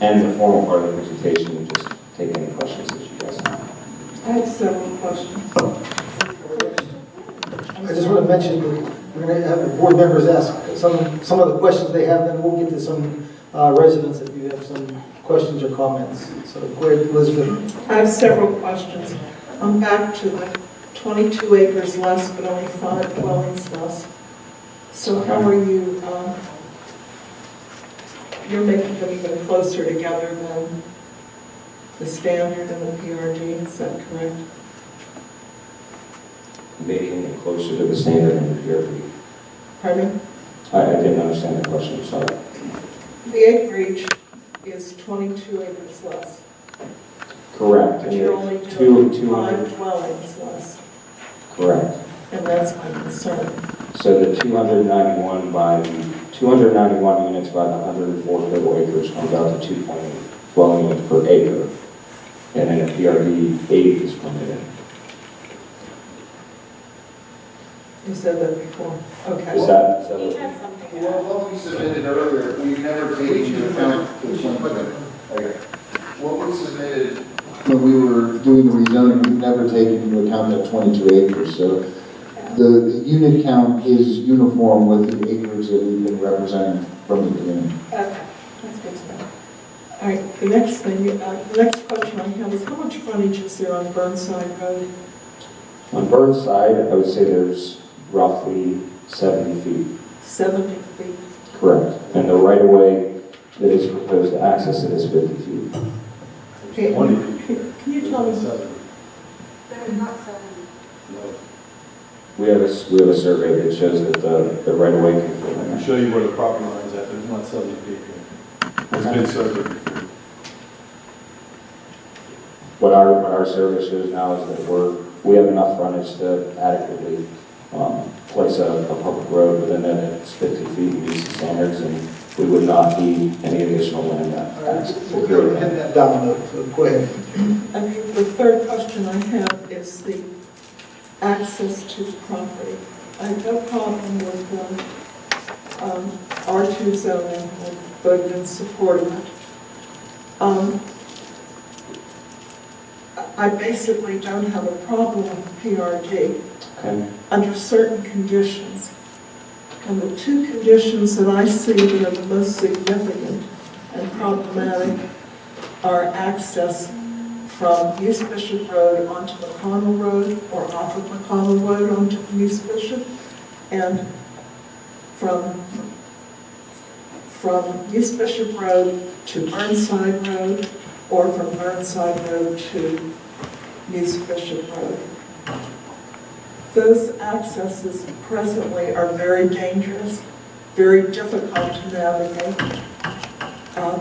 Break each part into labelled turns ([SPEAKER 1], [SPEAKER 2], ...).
[SPEAKER 1] end the formal part of the presentation and just take any questions that you guys have.
[SPEAKER 2] I have several questions.
[SPEAKER 3] I just want to mention, we're going to have the board members ask some of the questions they have, then we'll get to some residents if you have some questions or comments. So go ahead, Elizabeth.
[SPEAKER 2] I have several questions. I'm back to the 22 acres less, but only 5 dwellings less. So how are you, you're making them even closer together than the standard and the PRD, is that correct?
[SPEAKER 1] Making it closer to the standard in the PRP.
[SPEAKER 2] Pardon me?
[SPEAKER 1] I didn't understand the question, sorry.
[SPEAKER 2] The acreage is 22 acres less,
[SPEAKER 1] Correct.
[SPEAKER 2] but you're only doing
[SPEAKER 1] 200.
[SPEAKER 2] 5 dwellings less,
[SPEAKER 1] Correct.
[SPEAKER 2] and that's my concern.
[SPEAKER 1] So the 291 units by the 104 total acres comes out to 2.8 dwelling units per acre. And in a PRD, 8 is permitted.
[SPEAKER 2] You said that before. Okay.
[SPEAKER 1] Is that
[SPEAKER 4] He has something.
[SPEAKER 5] Well, what we submitted earlier, we never take into account the 20. Okay. What we submitted when we were doing the rezoning, we never taken into account that 22 acres. So the unit count is uniform with the acreage that we've been representing from the beginning.
[SPEAKER 2] Okay, that's good to know. All right, the next thing, the next question I have is how much frontage is there on Burnside Road?
[SPEAKER 1] on Burnside? I would say there's roughly 70 feet.
[SPEAKER 2] 70 feet.
[SPEAKER 1] Correct. And the right-of-way that is proposed to access it is 50 feet.
[SPEAKER 2] Okay, can you tell me?
[SPEAKER 4] They're not selling.
[SPEAKER 1] We have a survey that shows that the right-of-way can fit
[SPEAKER 6] I
[SPEAKER 1] in
[SPEAKER 6] can
[SPEAKER 1] there.
[SPEAKER 6] show you where the property line's at, there's not 70 feet here. It's been surveyed before.
[SPEAKER 1] What our survey shows now is that we have enough frontage to adequately place a public road within it. It's 50 feet and meets the standards, and we would not need any additional land access.
[SPEAKER 3] We'll go and pin that down, so go ahead.
[SPEAKER 2] And the third question I have is the access to the property. I have no problem with R2 zoning, I voted in support of it. I basically don't have a problem with PRD
[SPEAKER 1] Okay.
[SPEAKER 2] under certain conditions. And the 2 conditions that I see that are the most significant and problematic are access from East Bishop Road onto McConnell Road, or off of McConnell Road onto East Bishop, and from East Bishop Road to Burnside Road, or from Burnside Road to East Bishop Road. Those accesses presently are very dangerous, very difficult to navigate.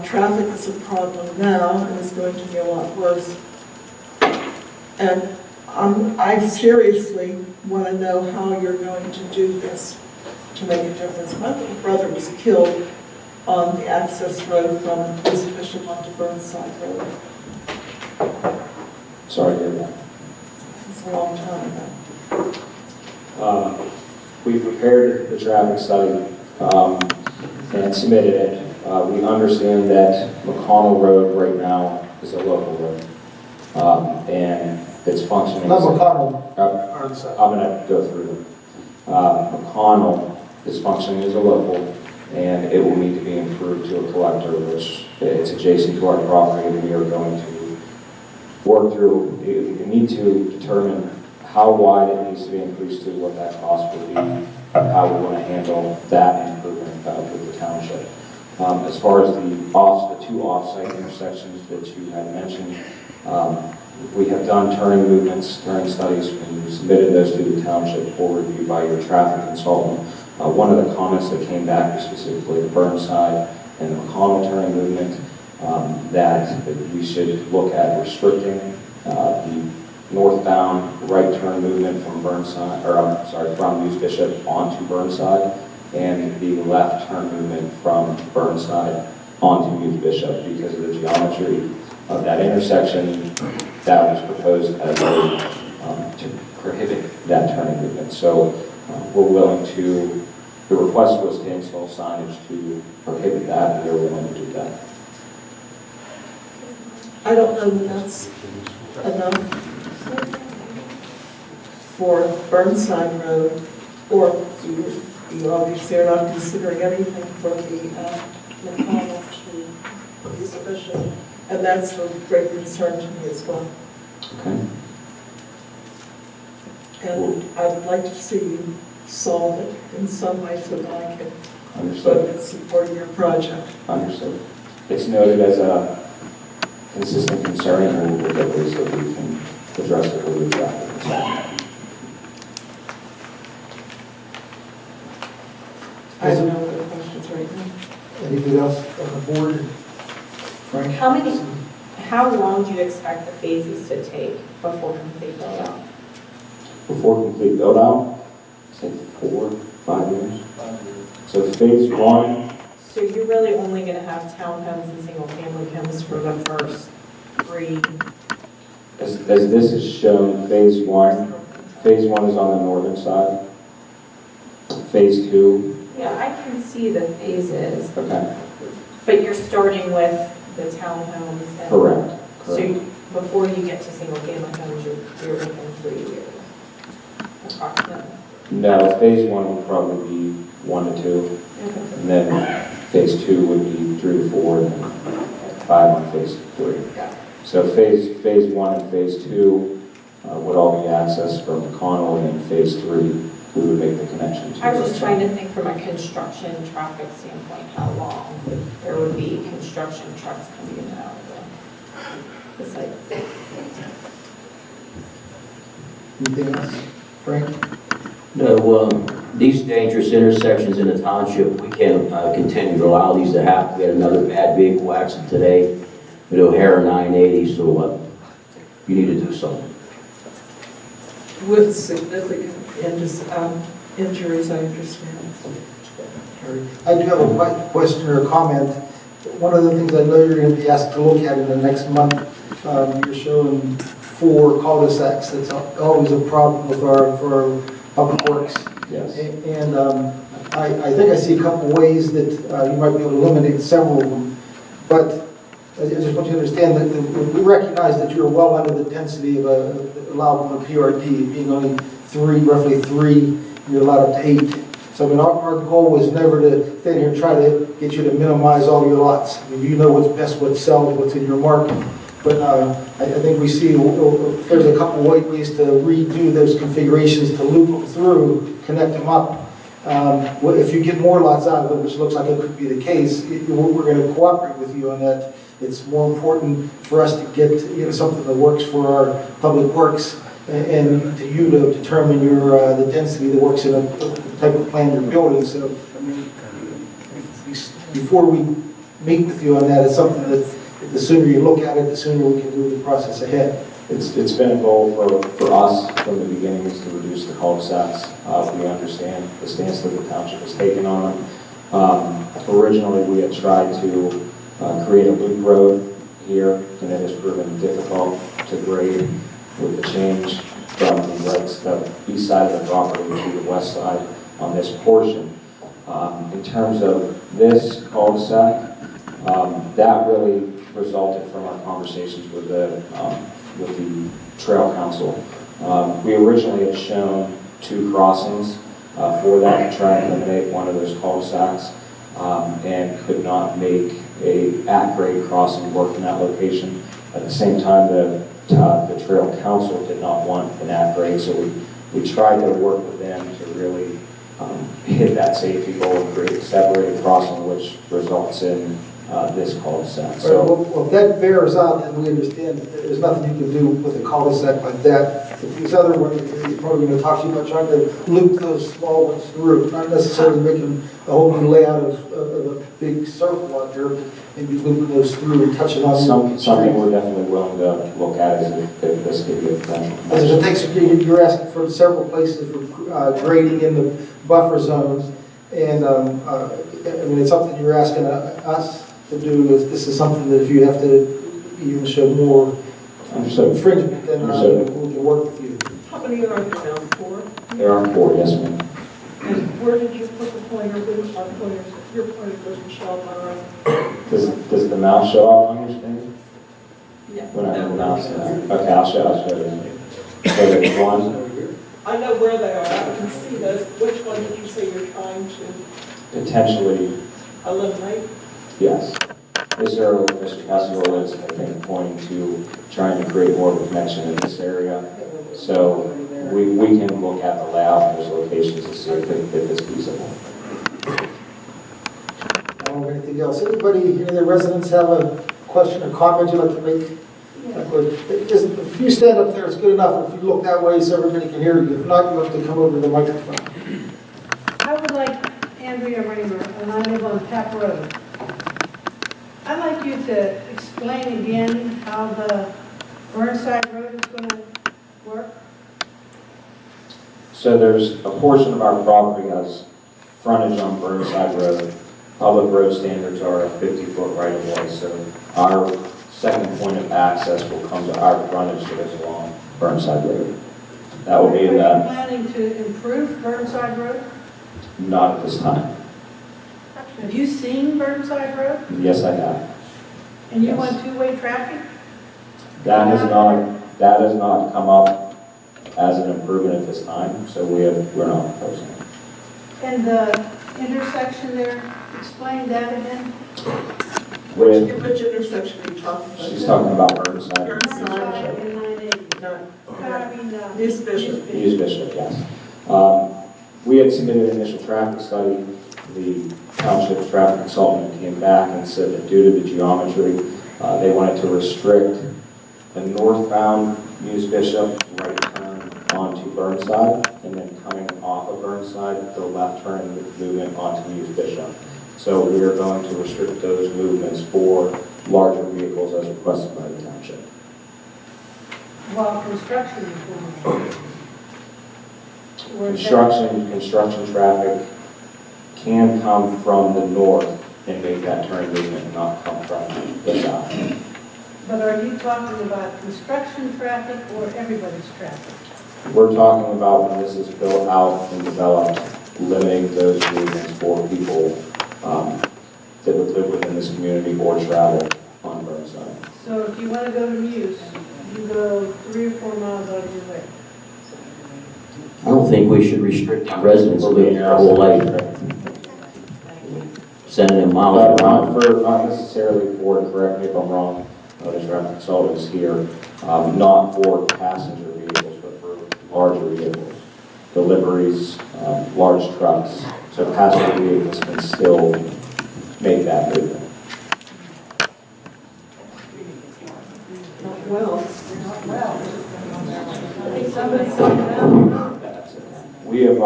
[SPEAKER 2] Traffic is a problem now, and it's going to be a lot worse. And I seriously want to know how you're going to do this to make a difference. My little brother was killed on the access road from East Bishop onto Burnside Road.
[SPEAKER 1] Sorry to hear that.
[SPEAKER 2] It's a long time ago.
[SPEAKER 1] We prepared the traffic study and submitted it. We understand that McConnell Road right now is a local road, and it's functioning.
[SPEAKER 3] Not McConnell,
[SPEAKER 1] I'm
[SPEAKER 3] Burnside.
[SPEAKER 1] going to go through them. McConnell is functioning as a local, and it will need to be improved to a collector, which it's adjacent to our property, and we are going to work through. We need to determine how wide it needs to be increased to, what that cost would be, how we want to handle that improvement with the township. As far as the 2 off-site intersections that you had mentioned, we have done turning movements, turning studies, and we submitted those to the township for review by your traffic consultant. One of the comments that came back was specifically the Burnside and the McConnell turning movement, that we should look at restricting the northbound right turn movement from Burnside, from East Bishop onto Burnside, and the left turn movement from Burnside onto East Bishop because of the geometry of that intersection that was proposed as to prohibit that turning movement. So we're willing to, the request was to install signage to prohibit that, and we're willing to do that.
[SPEAKER 2] I don't know that that's enough for Burnside Road, or you obviously are not considering anything for the McConnell to be sufficient, and that's of great concern to me as well.
[SPEAKER 1] Okay.
[SPEAKER 2] And I'd like to see you solve it in some way so that I can
[SPEAKER 1] Understood.
[SPEAKER 2] vote in support of your project.
[SPEAKER 1] Understood. It's noted as a consistent concern, and we'll get ways that we can address it with the traffic.
[SPEAKER 2] I have no other questions right now.
[SPEAKER 3] Anything else on the board? Frank?
[SPEAKER 4] How long do you expect the phases to take before complete build-out?
[SPEAKER 1] Before complete build-out, say 4, 5 years. So phase 1,
[SPEAKER 4] So you're really only going to have townhomes and single-family homes for the first 3?
[SPEAKER 1] as this is shown, phase 1 is on the northern side. Phase 2,
[SPEAKER 4] Yeah, I can see the phases,
[SPEAKER 1] okay,
[SPEAKER 4] but you're starting with the townhomes and...
[SPEAKER 1] correct.
[SPEAKER 4] So before you get to single-family homes, you're within 3 years, approximately.
[SPEAKER 1] No, phase 1 would probably be 1 to 2, and then phase 2 would be 3 to 4, and then 5 on phase 3.
[SPEAKER 4] Yeah.
[SPEAKER 1] So phase 1 and phase 2 would all be accessed from McConnell, and then phase 3, we would make the connection to.
[SPEAKER 4] I was just trying to think from a construction traffic standpoint, how long there would be construction trucks coming in and out of the site.
[SPEAKER 3] Anything else? Frank?
[SPEAKER 7] No, these dangerous intersections in the township, we can't continue to allow these to happen. We had another bad vehicle accident today at O'Hara 980, so you need to do something.
[SPEAKER 2] With significant injuries, I understand.
[SPEAKER 3] I do have a question or a comment. One of the things I know you're going to be asked to look at in the next month, you're showing 4 cul-de-sacs. That's always a problem with for our public works.
[SPEAKER 1] Yes.
[SPEAKER 3] And I think I see a couple ways that you might be able to eliminate several of them. But I just want you to understand that we recognize that you're well under the density of allowed from a PRD, being only roughly 3, you're allowed up to 8. So I mean, our goal was never to stand here and try to get you to minimize all your lots. I mean, you know what's best, what sells, what's in your market. But I think we see there's a couple ways to redo those configurations to loop them through, connect them up. If you get more lots out of it, which looks like it could be the case, we're going to cooperate with you on that. It's more important for us to get something that works for our public works and to you to determine the density that works in a type of plan you're building. So, I mean, before we meet with you on that, it's something that the sooner you look at it, the sooner we can move the process ahead.
[SPEAKER 1] It's been a goal for us from the beginning is to reduce the cul-de-sacs. We understand the stance that the township has taken on them. Originally, we had tried to create a loop road here, and it has proven difficult to grade with the change from the east side of the property to the west side on this portion. In terms of this cul-de-sac, that really resulted from our conversations with the Trail Council. We originally had shown 2 crossings for that to try and eliminate one of those cul-de-sacs, and could not make a at-grade crossing work in that location. At the same time, the Trail Council did not want an at-grade, so we tried to work with them to really hit that safety goal and create a separated crossing, which results in this cul-de-sac. So,
[SPEAKER 3] Well, if that bears out, then we understand that there's nothing you can do with a cul-de-sac like that. These other ones, you're probably going to talk to you about trying to loop those small ones through, not necessarily making a whole new layout of a big circle out there, and be looping those through and touching on
[SPEAKER 1] something we're definitely willing to look at is if this could be a potential.
[SPEAKER 3] As it takes, you're asking for several places for grading in the buffer zones, and I mean, it's something you're asking us to do. This is something that if you have to even show more infringement, then we can work with you.
[SPEAKER 2] How many are there now? 4?
[SPEAKER 1] There are 4, yes, ma'am.
[SPEAKER 2] And where did you put the pointer booth? Your pointer doesn't show up on our...
[SPEAKER 1] Does the mouse show up on your screen?
[SPEAKER 2] Yeah.
[SPEAKER 1] When I announce that. Okay, I'll show you. So there's one,
[SPEAKER 2] I know where they are, I can see those. Which one did you say you're trying to
[SPEAKER 1] potentially,
[SPEAKER 2] eliminate?
[SPEAKER 1] yes. Mr. Cecil is, I think, pointing to trying to create more of a connection in this area. So we can look at the layout of those locations to see if it's feasible.
[SPEAKER 3] Anything else? Anybody, any of the residents have a question or comment you'd like to make? If you stand up there, it's good enough. If you look that way so everybody can hear you. If not, you have to come over to the microphone.
[SPEAKER 8] I would like Andrea Raymer, and I live on Tap Road. I'd like you to explain again how the Burnside Road is going to work.
[SPEAKER 1] So there's a portion of our property has frontage on Burnside Road. Public road standards are a 50-foot right-of-way, so our second point of access will come to our frontage that is along Burnside Road. That will be
[SPEAKER 8] Are you
[SPEAKER 1] that,
[SPEAKER 8] planning to improve Burnside Road?
[SPEAKER 1] not at this time.
[SPEAKER 8] Have you seen Burnside Road?
[SPEAKER 1] Yes, I have.
[SPEAKER 8] And you
[SPEAKER 1] Yes.
[SPEAKER 8] want two-way traffic?
[SPEAKER 1] That has not come up as an improvement at this time, so we're not proposing it.
[SPEAKER 8] And the intersection there, explain that again.
[SPEAKER 2] Which intersection are you talking about?
[SPEAKER 1] She's talking about Burnside.
[SPEAKER 8] Burnside and 980.
[SPEAKER 2] No.
[SPEAKER 8] I mean,
[SPEAKER 2] Miss Bishop.
[SPEAKER 1] Use Bishop, yes. We had submitted an initial traffic study. The township's traffic consultant came back and said that due to the geometry, they wanted to restrict the northbound Use Bishop right turn onto Burnside, and then coming off of Burnside, the left turn movement onto Use Bishop. So we are going to restrict those movements for larger vehicles as requested by the township.
[SPEAKER 8] While construction is going on. Where's that?
[SPEAKER 1] Construction traffic can come from the north and make that turn movement, not come from the south.
[SPEAKER 8] But are you talking about construction traffic or everybody's traffic?
[SPEAKER 1] We're talking about when this is built out and developed, limiting those movements for people that would live within this community or travel on Burnside.
[SPEAKER 8] So if you want to go to Muse, you go 3 or 4 miles out of your way.
[SPEAKER 7] I don't think we should restrict residents living their whole life, sending them miles around.
[SPEAKER 1] Not necessarily for, correct me if I'm wrong, the traffic consultants here, not for passenger vehicles, but for larger vehicles, deliveries, large trucks. So passenger vehicles can still make that movement.
[SPEAKER 2] Not well.
[SPEAKER 8] I think somebody said that.
[SPEAKER 1] We have